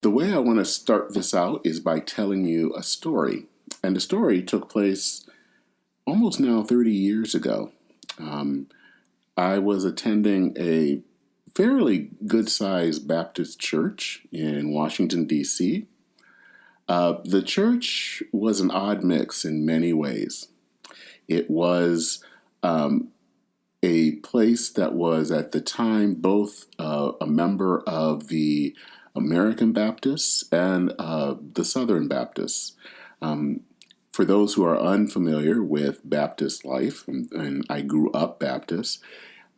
The way I want to start this out is by telling you a story. And the story took place almost now 30 years ago. Um, I was attending a fairly good sized Baptist church in Washington, D.C. The church was an odd mix in many ways. It was um, a place that was at the time both a member of the American Baptists and the Southern Baptists. Um, for those who are unfamiliar with Baptist life, and I grew up Baptist,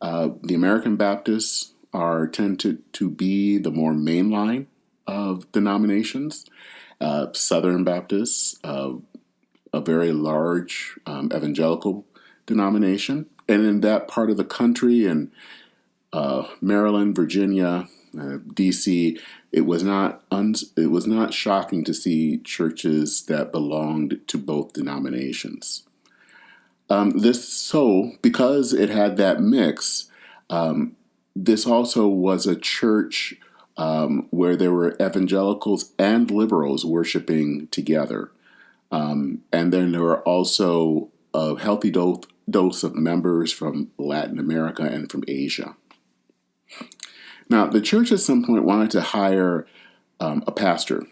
the American Baptists are tend to be the more mainline of denominations. Southern Baptists, a very large evangelical denomination, and in that part of the country, in Maryland, Virginia, D.C., it was not shocking to see churches that belonged to both denominations. Because it had that mix, this also was a church where there were evangelicals and liberals worshiping together. And then there were also a healthy dose of members from Latin America and from Asia. Now, the church at some point wanted to hire a pastor.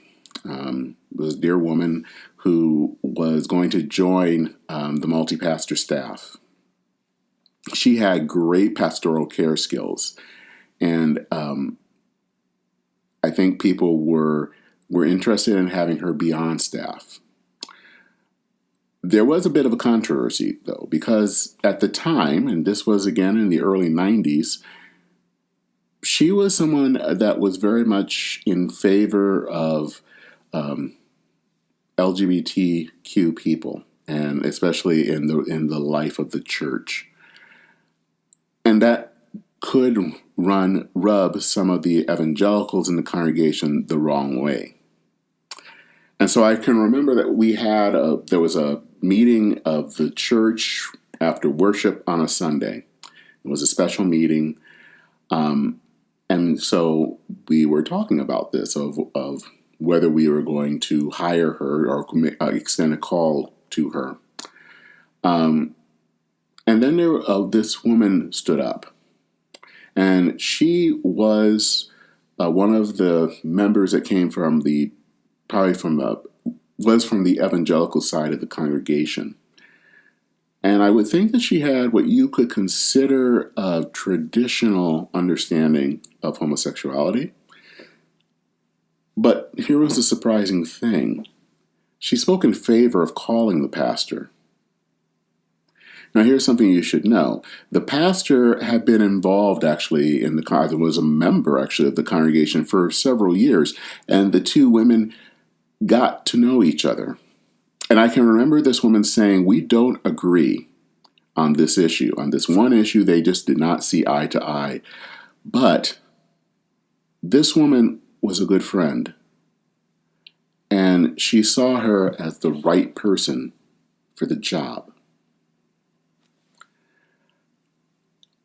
It was a dear woman who was going to join the multi-pastor staff. She had great pastoral care skills, and I think people were interested in having her be on staff. There was a bit of a controversy, though, because at the time, and this was again in the early 90s, she was someone that was very much in favor of LGBTQ people, and especially in the life of the church. And that could rub some of the evangelicals in the congregation the wrong way. And so I can remember that there was a meeting of the church after worship on a Sunday. It was a special meeting. And so we were talking about this of whether we were going to hire her or extend a call to her. And then this woman stood up, and she was one of the members that came from was from the evangelical side of the congregation. And I would think that she had what you could consider a traditional understanding of homosexuality. But here was the surprising thing. She spoke in favor of calling the pastor. Now, here's something you should know. The pastor had been involved actually was a member actually of the congregation for several years, and the two women got to know each other. And I can remember this woman saying, "We don't agree on this issue. On this one issue, they just did not see eye to eye. But this woman was a good friend, and she saw her as the right person for the job."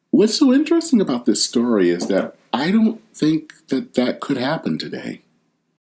What's so interesting about this story is that I don't think that could happen today.